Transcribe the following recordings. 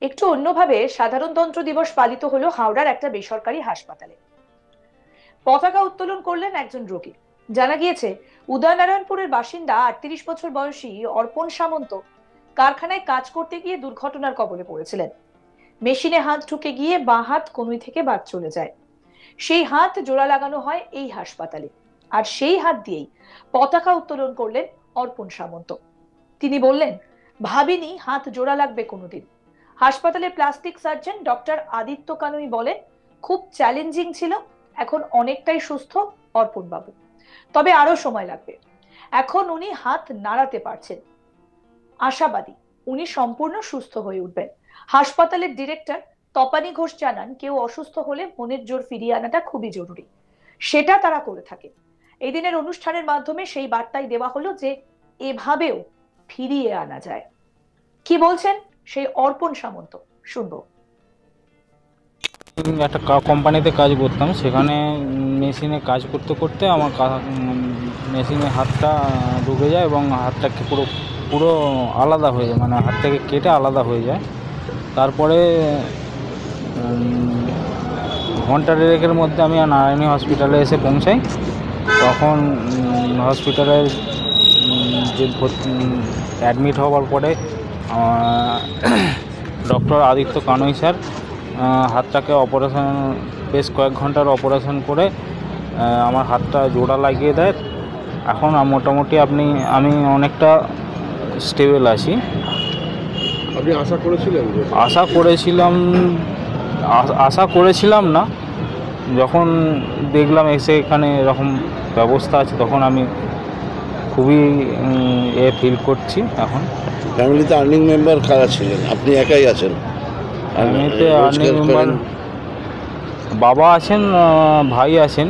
একটু অন্যভাবে সাধারণতন্ত্র দিবস পালিত হলো হাওড়ার একটা বেসরকারি হাসপাতালে। পতাকা উত্তোলন করলেন একজন রোগী। জানা গিয়েছে, উদয়নারায়ণপুরের বাসিন্দা 38 বছর বয়সী অর্পণ সামন্ত কারখানায় কাজ করতে গিয়ে দুর্ঘটনার কবলে পড়েছিলেন। মেশিনে হাত ঢুকে গিয়ে বাঁ হাত কনুই থেকে বাদ চলে যায়। সেই হাত জোড়া লাগানো হয় এই হাসপাতালে, আর সেই হাত দিয়েই পতাকা উত্তোলন করলেন অর্পণ সামন্ত। তিনি বললেন, ভাবিনি হাত জোড়া লাগবে কোনোদিন। হাসপাতালের প্লাস্টিক সার্জন ডক্টর আদিত্য কানুই বলেন, খুব চ্যালেঞ্জিং ছিল। এখন অনেকটাই সুস্থ অর্পণ বাবু, তবে আরো সময় লাগবে। এখন উনি হাত নাড়াতে পারছেন, আশাবাদী উনি সম্পূর্ণ সুস্থ হয়ে উঠবেন। হাসপাতালের ডিরেক্টর তপানী ঘোষ জানান, কেউ অসুস্থ হলে মনের জোর ফিরিয়ে আনাটা খুবই জরুরি, সেটা তারা করে থাকে। এই দিনের অনুষ্ঠানের মাধ্যমে সেই বার্তাই দেওয়া হলো যে এভাবেও ফিরিয়ে আনা যায়। কি বলছেন সেই অর্পণ সামন্ত, শুনবো। একটা কোম্পানিতে কাজ করতাম, সেখানে মেশিনে কাজ করতে করতে আমার মেশিনে হাতটা ঢুকে যায় এবং হাতটাকে পুরো পুরো আলাদা হয়ে যায়, মানে হাত থেকে কেটে আলাদা হয়ে যায়। তারপরে ঘন্টা দেড়েকের মধ্যে আমি নারায়ণী হসপিটালে এসে পৌঁছাই। তখন হসপিটালের যে অ্যাডমিট হওয়ার পরে ডক্টর আদিত্য কানই স্যার হাতটাকে অপারেশন, বেশ কয়েক ঘন্টার অপারেশন করে আমার হাতটা জোড়া লাগিয়ে দেয়। এখন মোটামুটি আমি অনেকটা স্টেবল আছি। আপনি আশা করেছিলেন? আশা করেছিলাম না, যখন দেখলাম এসে এখানে এরকম ব্যবস্থা আছে তখন আমি খুবই ফিল করছি। এখন ফ্যামিলিতে আর্নিং মেম্বার কারা ছিলেন? আপনি একাই আছেন? ফ্যামিলিতে আর্নিং মেম্বার বাবা আছেন, ভাই আছেন।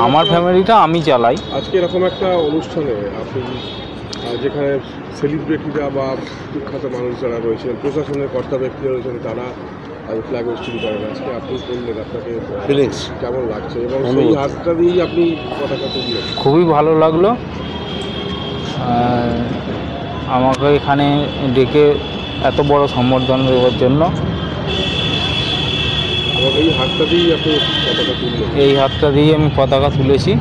আমার ফ্যামিলিটা আমি চালাই। আজকে এরকম একটা অনুষ্ঠানে আপনি, যেখানে সেলিব্রিটিরা বা বিখ্যাত মানুষ যারা রয়েছেন, প্রশাসনের কর্তা ব্যক্তিরা রয়েছেন, তারা ফ্ল্যাগ হোস্টিং করেন, আজকে আপনি করলেন, আপনাকে ফিলিংস কেমন লাগছে? এবং সেই হাতটা দিয়েই আপনি পতাকা তুললেন। খুবই ভালো লাগলো আমাকে এখানে ডেকে এত বড় সম্বর্ধনা দেওয়ার জন্য। এই হাতটা দিয়েই আপনি পতাকা তুললেন? এই হাতটা দিয়ে আমি পতাকা তুলেছি।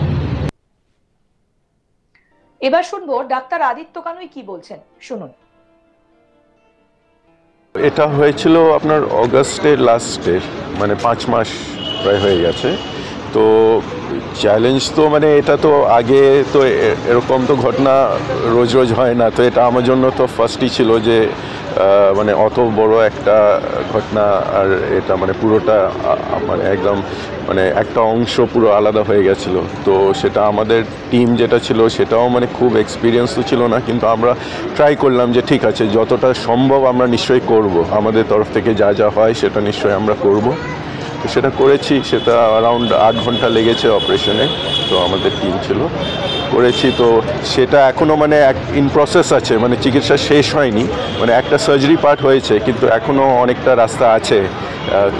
এবার শুনবো ডাক্তার আদিত্য কানুই কি বলছেন, শুনুন। এটা হয়েছিল আপনার অগাস্টের লাস্টে, মানে 5 মাস প্রায় হয়ে গেছে। তো চ্যালেঞ্জ তো মানে এটা তো আগে তো এরকম তো ঘটনা রোজ রোজ হয় না, তো এটা আমার জন্য তো ফার্স্টই ছিল যে মানে অত বড় একটা ঘটনা, আর এটা মানে পুরোটা মানে একদম মানে একটা অংশ পুরো আলাদা হয়ে গেছিলো। তো সেটা আমাদের টিম যেটা ছিল সেটাও মানে খুব এক্সপিরিয়েন্স তো ছিল না, কিন্তু আমরা ট্রাই করলাম যে ঠিক আছে যতটা সম্ভব আমরা নিশ্চয়ই করব, আমাদের তরফ থেকে যা যা হয় সেটা নিশ্চয়ই আমরা করব। তো সেটা করেছি, সেটা অ্যারাউন্ড 8 ঘন্টা লেগেছে অপারেশনে, তো আমাদের টিম ছিল, করেছি। তো সেটা এখনও মানে ইন প্রসেস আছে, মানে চিকিৎসা শেষ হয়নি, মানে একটা সার্জারি পার্ট হয়েছে, কিন্তু এখনও অনেকটা রাস্তা আছে।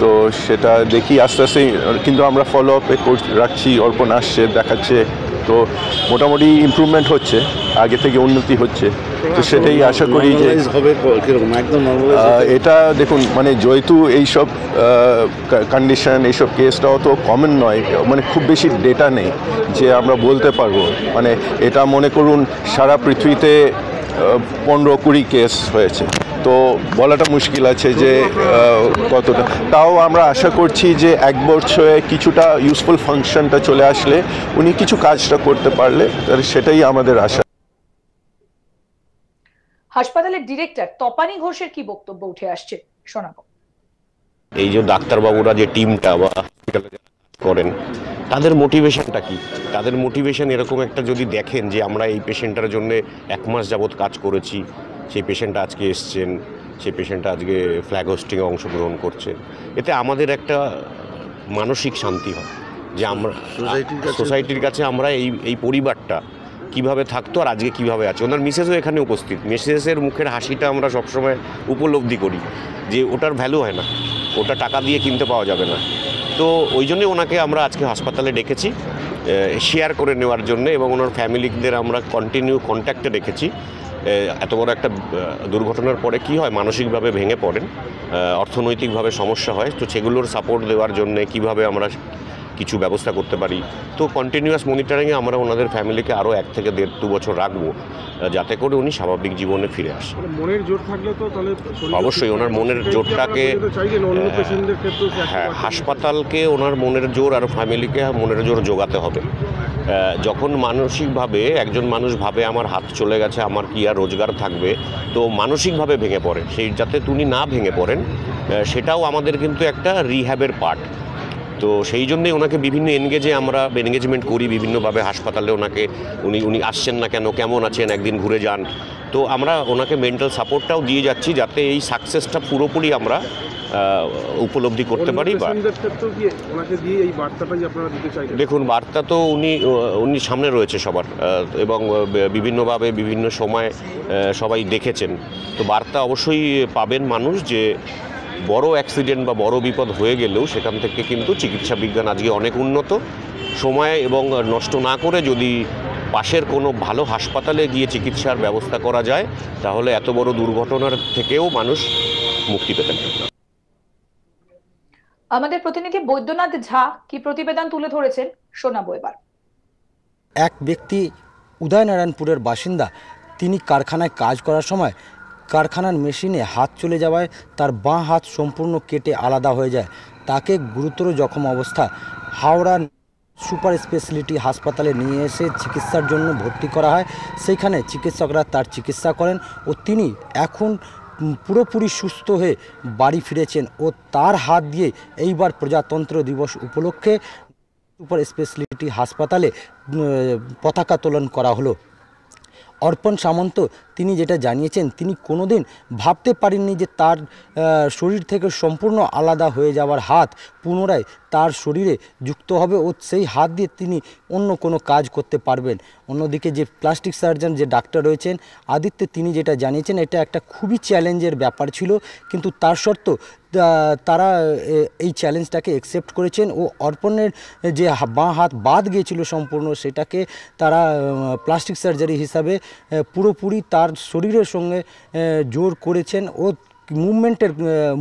তো সেটা দেখি আস্তে আস্তে, কিন্তু আমরা ফলো আপে রাখছি, অর্পণ আসছে, দেখাচ্ছে, তো মোটামুটি ইমপ্রুভমেন্ট হচ্ছে, আগে থেকে উন্নতি হচ্ছে। তো সেটাই আশা করি যে এটা দেখুন, মানে যেহেতু এইসব কন্ডিশন, এইসব কেসটাও তো কমন নয়, মানে খুব বেশি ডেটা নেই যে আমরা বলতে পারবো। মানে এটা মনে করুন সারা পৃথিবীতে 15-20 কেস হয়েছে, তো বলাটা মুশকিল আছে যে কতটা। তাও আমরা আশা করছি যে 1 বছরে কিছুটা ইউজফুল ফাংশনটা চলে আসলে, উনি কিছু কাজটা করতে পারলে, তাহলে সেটাই আমাদের আশা। হাসপাতালের ডিরেক্টর তপানী ঘোষের কি বক্তব্য উঠে আসছে, শোনাবো। এই যে ডাক্তারবাবুরা যে টিমটা বা হসপিটালে করেন, তাদের মোটিভেশনটা কি? তাদের মোটিভেশন এরকম একটা, যদি দেখেন যে আমরা এই পেশেন্টটার জন্য 1 মাস যাবৎ কাজ করেছি, সেই পেশেন্টটা আজকে এসছেন, সেই পেশেন্টটা আজকে ফ্ল্যাগ হোস্টিংয়ে অংশগ্রহণ করছে, এতে আমাদের একটা মানসিক শান্তি হয় যে আমরা সোসাইটির কাছে আমরা এই পরিবারটা কিভাবে থাকতো আর আজকে কিভাবে আছে। ওনার মিসেসও এখানে উপস্থিত, মিসেসের মুখের হাসিটা আমরা সবসময় উপলব্ধি করি যে ওটার ভ্যালু হয় না, ওটা টাকা দিয়ে কিনতে পাওয়া যাবে না। তো ওই জন্যই ওনাকে আমরা আজকে হাসপাতালে ডেকেছি শেয়ার করে নেওয়ার জন্য, এবং ওনার ফ্যামিলিদের আমরা কন্টিনিউ কন্ট্যাক্টে রেখেছি এত বড় একটা দুর্ঘটনার পরে কি হয়, মানসিকভাবে ভেঙে পড়েন, অর্থনৈতিকভাবে সমস্যা হয়। তো সেগুলোর সাপোর্ট দেওয়ার জন্য কিভাবে আমরা কিছু ব্যবস্থা করতে পারি, তো কন্টিনিউয়াস মনিটরিংয়ে আমরা ওনাদের ফ্যামিলিকে আরও 1 থেকে 1.5-2 বছর রাখবো, যাতে করে উনি স্বাভাবিক জীবনে ফিরে আসেন। মনের জোর থাকলে তো তাহলে অবশ্যই ওনার মনের জোরটাকে, হ্যাঁ, হাসপাতালকে ওনার মনের জোর আর ফ্যামিলিকে মনের জোর জোগাতে হবে। যখন মানসিকভাবে একজন মানুষ ভাবে আমার হাত চলে গেছে, আমার কি আর রোজগার থাকবে, তো মানসিকভাবে ভেঙে পড়ে, সেই যাতে উনি না ভেঙে পড়েন সেটাও আমাদের কিন্তু একটা রিহ্যাবের পার্ট। তো সেই জন্যই ওনাকে বিভিন্ন আমরা এনগেজমেন্ট করি বিভিন্নভাবে হাসপাতালে। উনি আসছেন না কেন, কেমন আছেন, একদিন ঘুরে যান। তো আমরা ওনাকে মেন্টাল সাপোর্টটাও দিয়ে যাচ্ছি, যাতে এই সাকসেসটা পুরোপুরি আমরা উপলব্ধি করতে পারি। দেখুন, বার্তা তো উনি সামনে রয়েছে সবার, এবং বিভিন্নভাবে বিভিন্ন সময় সবাই দেখেছেন। তো বার্তা অবশ্যই পাবেন মানুষ, যে বড় অ্যাক্সিডেন্ট বা বড় বিপদ হয়ে গেলেও সেখান থেকে কিন্তু চিকিৎসা বিজ্ঞান আজকে অনেক উন্নত। সময় এবং নষ্ট না করে যদি পাশের কোনো ভালো হাসপাতালে গিয়ে চিকিৎসার ব্যবস্থা করা যায়, তাহলে এত বড় দুর্ঘটনার থেকেও মানুষ মুক্তি পেতেন। আমাদের প্রতিনিধি বৈদ্যনাথ ঝা কি প্রতিবেদন তুলে ধরেছেন শোনাবো এবার। এক ব্যক্তি উদয়নারায়ণপুরের বাসিন্দা, তিনি কারখানায় কাজ করার সময় কারখানার মেশিনে হাত চলে যাওয়ায় তার বাঁ হাত সম্পূর্ণ কেটে আলাদা হয়ে যায়। তাকে গুরুতর জখম অবস্থা হাওড়া সুপার স্পেশালিটি হাসপাতালে নিয়ে এসে চিকিৎসার জন্য ভর্তি করা হয়। সেইখানে চিকিৎসকরা তার চিকিৎসা করেন ও তিনি এখন পুরোপুরি সুস্থ হয়ে বাড়ি ফিরেছেন। ও তার হাত দিয়ে এইবার প্রজাতন্ত্র দিবস উপলক্ষে সুপার স্পেশালিটি হাসপাতালে পতাকা উত্তোলন করা হলো। অর্পণ সামন্ত তিনি যেটা জানিয়েছেন, তিনি কোনোদিন ভাবতে পারেননি যে তার শরীর থেকে সম্পূর্ণ আলাদা হয়ে যাওয়ার হাত পুনরায় তার শরীরে যুক্ত হবে ও সেই হাত দিয়ে তিনি অন্য কোনো কাজ করতে পারবেন। অন্যদিকে যে প্লাস্টিক সার্জন যে ডাক্তার রয়েছেন আদিত্য, তিনি যেটা জানিয়েছেন এটা একটা খুবই চ্যালেঞ্জের ব্যাপার ছিল, কিন্তু তার সত্ত্বেও তারা এই চ্যালেঞ্জটাকে অ্যাকসেপ্ট করেছেন ও অর্পণের যে বাঁ হাত বাদ গিয়েছিল সম্পূর্ণ, সেটাকে তারা প্লাস্টিক সার্জারি হিসাবে পুরোপুরি তার শরীরের সঙ্গে জোর করেছেন ও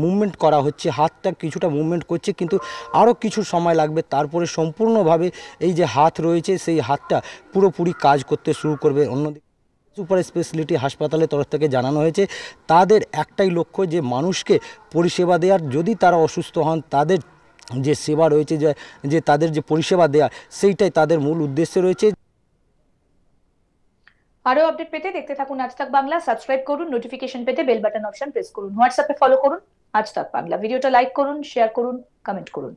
মুভমেন্ট করা হচ্ছে, হাতটা কিছুটা মুভমেন্ট করছে, কিন্তু আরও কিছু সময় লাগবে, তারপরে সম্পূর্ণভাবে এই যে হাত রয়েছে সেই হাতটা পুরোপুরি কাজ করতে শুরু করবে। অন্যদিকে সুপার স্পেশালিটি হাসপাতালের তরফ থেকে জানানো হয়েছে তাদের একটাই লক্ষ্য, যে মানুষকে পরিষেবা দেওয়ার, যদি তারা অসুস্থ হন তাদের যে সেবা রয়েছে, যে তাদের যে পরিষেবা দেওয়া, সেইটাই তাদের মূল উদ্দেশ্য রয়েছে। আরো আপডেট পেতে দেখতে থাকুন আজ তাক বাংলা, সাবস্ক্রাইব করুন, নোটিফিকেশন পেতে বেল বাটন অপশন প্রেস করুন, হোয়াটসঅ্যাপে ফলো করুন আজ তাক বাংলা, ভিডিওটা লাইক করুন, শেয়ার করুন, কমেন্ট করুন।